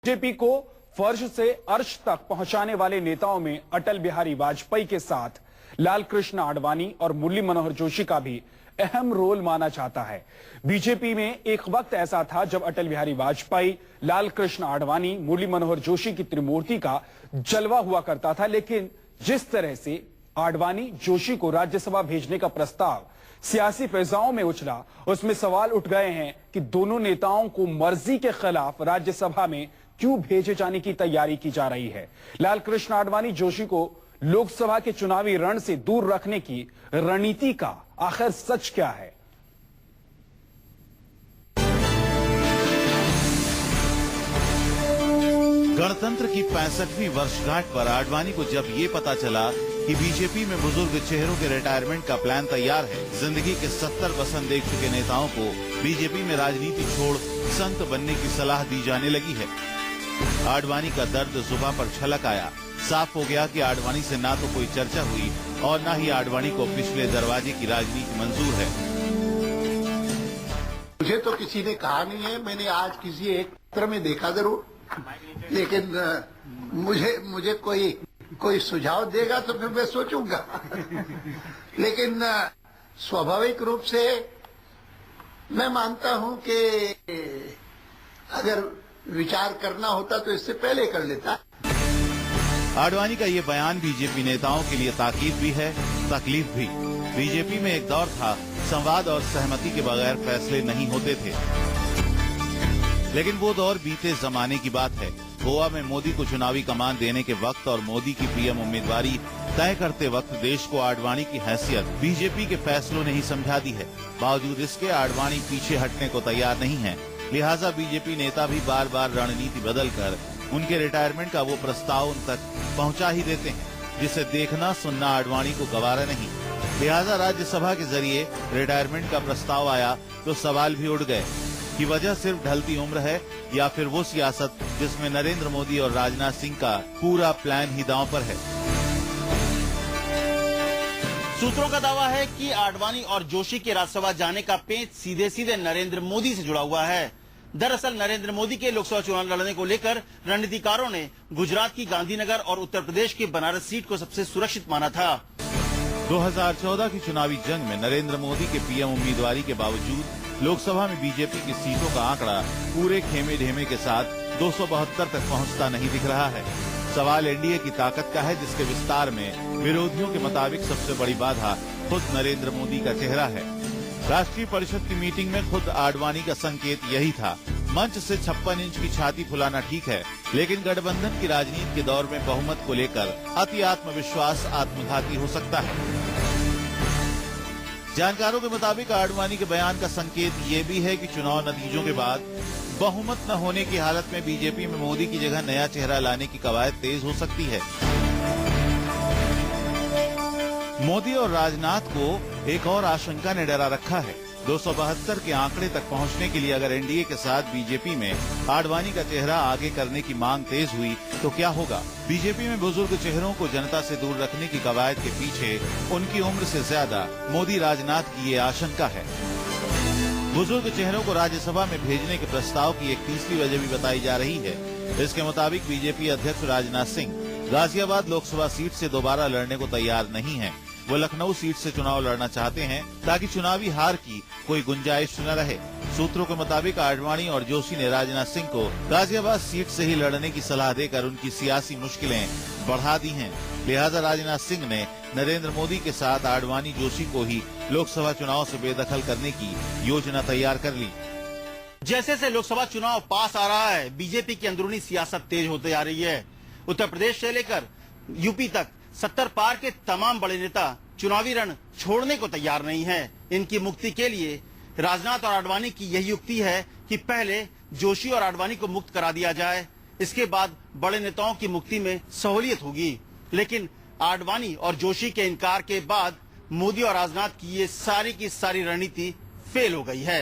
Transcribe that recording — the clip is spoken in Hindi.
बीजेपी को फर्श से अर्श तक पहुंचाने वाले नेताओं में अटल बिहारी वाजपेयी के साथ लाल कृष्ण आडवाणी और मुरली मनोहर जोशी का भी अहम रोल माना जाता है। बीजेपी में एक वक्त ऐसा था जब अटल बिहारी वाजपेयी, लाल कृष्ण आडवाणी, मुरली मनोहर जोशी की त्रिमूर्ति का जलवा हुआ करता था, लेकिन जिस तरह से आडवाणी जोशी को राज्यसभा भेजने का प्रस्ताव सियासी फिजाओं में उछला, उसमें सवाल उठ गए हैं कि दोनों नेताओं को मर्जी के खिलाफ राज्यसभा में क्यों भेजे जाने की तैयारी की जा रही है। लाल कृष्ण आडवाणी जोशी को लोकसभा के चुनावी रण से दूर रखने की रणनीति का आखिर सच क्या है? गणतंत्र की 65वीं वर्षगांठ पर आडवाणी को जब ये पता चला कि बीजेपी में बुजुर्ग चेहरों के रिटायरमेंट का प्लान तैयार है, जिंदगी के 70 वसंत देख चुके नेताओं को बीजेपी में राजनीति छोड़ संत बनने की सलाह दी जाने लगी है। आडवाणी का दर्द जुबां पर छलक आया। साफ हो गया कि आडवाणी से ना तो कोई चर्चा हुई और ना ही आडवाणी को पिछले दरवाजे की राजनीति मंजूर है। मुझे तो किसी ने कहा नहीं है, मैंने आज किसी एक पत्र में देखा जरूर, लेकिन मुझे कोई सुझाव देगा तो फिर मैं सोचूंगा। लेकिन स्वाभाविक रूप से मैं मानता हूं कि अगर विचार करना होता तो इससे पहले कर लेता। आडवाणी का ये बयान बीजेपी नेताओं के लिए ताकीद भी है, तकलीफ भी। बीजेपी में एक दौर था, संवाद और सहमति के बगैर फैसले नहीं होते थे, लेकिन वो दौर बीते जमाने की बात है। गोवा में मोदी को चुनावी कमान देने के वक्त और मोदी की पीएम उम्मीदवारी तय करते वक्त देश को आडवाणी की हैसियत बीजेपी के फैसलों ने ही समझा दी है। बावजूद इसके आडवाणी पीछे हटने को तैयार नहीं है, लिहाजा बीजेपी नेता भी बार बार रणनीति बदलकर उनके रिटायरमेंट का वो प्रस्ताव उन तक पहुंचा ही देते हैं, जिसे देखना सुनना आडवाणी को गवारा नहीं। लिहाजा राज्यसभा के जरिए रिटायरमेंट का प्रस्ताव आया तो सवाल भी उठ गए कि वजह सिर्फ ढलती उम्र है या फिर वो सियासत जिसमें नरेंद्र मोदी और राजनाथ सिंह का पूरा प्लान ही दांव पर है। सूत्रों का दावा है कि आडवाणी और जोशी के राज्यसभा जाने का पेंच सीधे सीधे नरेंद्र मोदी से जुड़ा हुआ है। दरअसल नरेंद्र मोदी के लोकसभा चुनाव लड़ने को लेकर रणनीतिकारों ने गुजरात की गांधीनगर और उत्तर प्रदेश की बनारस सीट को सबसे सुरक्षित माना था। 2014 की चुनावी जंग में नरेंद्र मोदी के पीएम उम्मीदवारी के बावजूद लोकसभा में बीजेपी की सीटों का आंकड़ा पूरे खेमे ढेमे के साथ 272 तक पहुंचता नहीं दिख रहा है। सवाल एनडीए की ताकत का है, जिसके विस्तार में विरोधियों के मुताबिक सबसे बड़ी बाधा खुद नरेंद्र मोदी का चेहरा है। राष्ट्रीय परिषद की मीटिंग में खुद आडवाणी का संकेत यही था। मंच से 56 इंच की छाती फुलाना ठीक है, लेकिन गठबंधन की राजनीति के दौर में बहुमत को लेकर अति आत्मविश्वास आत्मघाती हो सकता है। जानकारों के मुताबिक आडवाणी के बयान का संकेत ये भी है कि चुनाव नतीजों के बाद बहुमत न होने की हालत में बीजेपी में मोदी की जगह नया चेहरा लाने की कवायद तेज हो सकती है। मोदी और राजनाथ को एक और आशंका ने डरा रखा है। 272 के आंकड़े तक पहुंचने के लिए अगर एनडीए के साथ बीजेपी में आडवाणी का चेहरा आगे करने की मांग तेज हुई तो क्या होगा? बीजेपी में बुजुर्ग चेहरों को जनता से दूर रखने की कवायद के पीछे उनकी उम्र से ज्यादा मोदी राजनाथ की ये आशंका है। बुजुर्ग चेहरों को राज्यसभा में भेजने के प्रस्ताव की एक तीसरी वजह भी बताई जा रही है। इसके मुताबिक बीजेपी अध्यक्ष राजनाथ सिंह गाजियाबाद लोकसभा सीट से दोबारा लड़ने को तैयार नहीं है। वो लखनऊ सीट से चुनाव लड़ना चाहते हैं ताकि चुनावी हार की कोई गुंजाइश न रहे। सूत्रों के मुताबिक आडवाणी और जोशी ने राजनाथ सिंह को गाजियाबाद सीट से ही लड़ने की सलाह देकर उनकी सियासी मुश्किलें बढ़ा दी हैं। लिहाजा राजनाथ सिंह ने नरेंद्र मोदी के साथ आडवाणी जोशी को ही लोकसभा चुनाव से बेदखल करने की योजना तैयार कर ली। जैसे से लोकसभा चुनाव पास आ रहा है, बीजेपी की अंदरूनी सियासत तेज होते जा रही है। उत्तर प्रदेश से लेकर यूपी तक 70 पार के तमाम बड़े नेता चुनावी रण छोड़ने को तैयार नहीं हैं। इनकी मुक्ति के लिए राजनाथ और आडवाणी की यही युक्ति है कि पहले जोशी और आडवाणी को मुक्त करा दिया जाए, इसके बाद बड़े नेताओं की मुक्ति में सहूलियत होगी। लेकिन आडवाणी और जोशी के इनकार के बाद मोदी और राजनाथ की ये सारी की सारी रणनीति फेल हो गई है।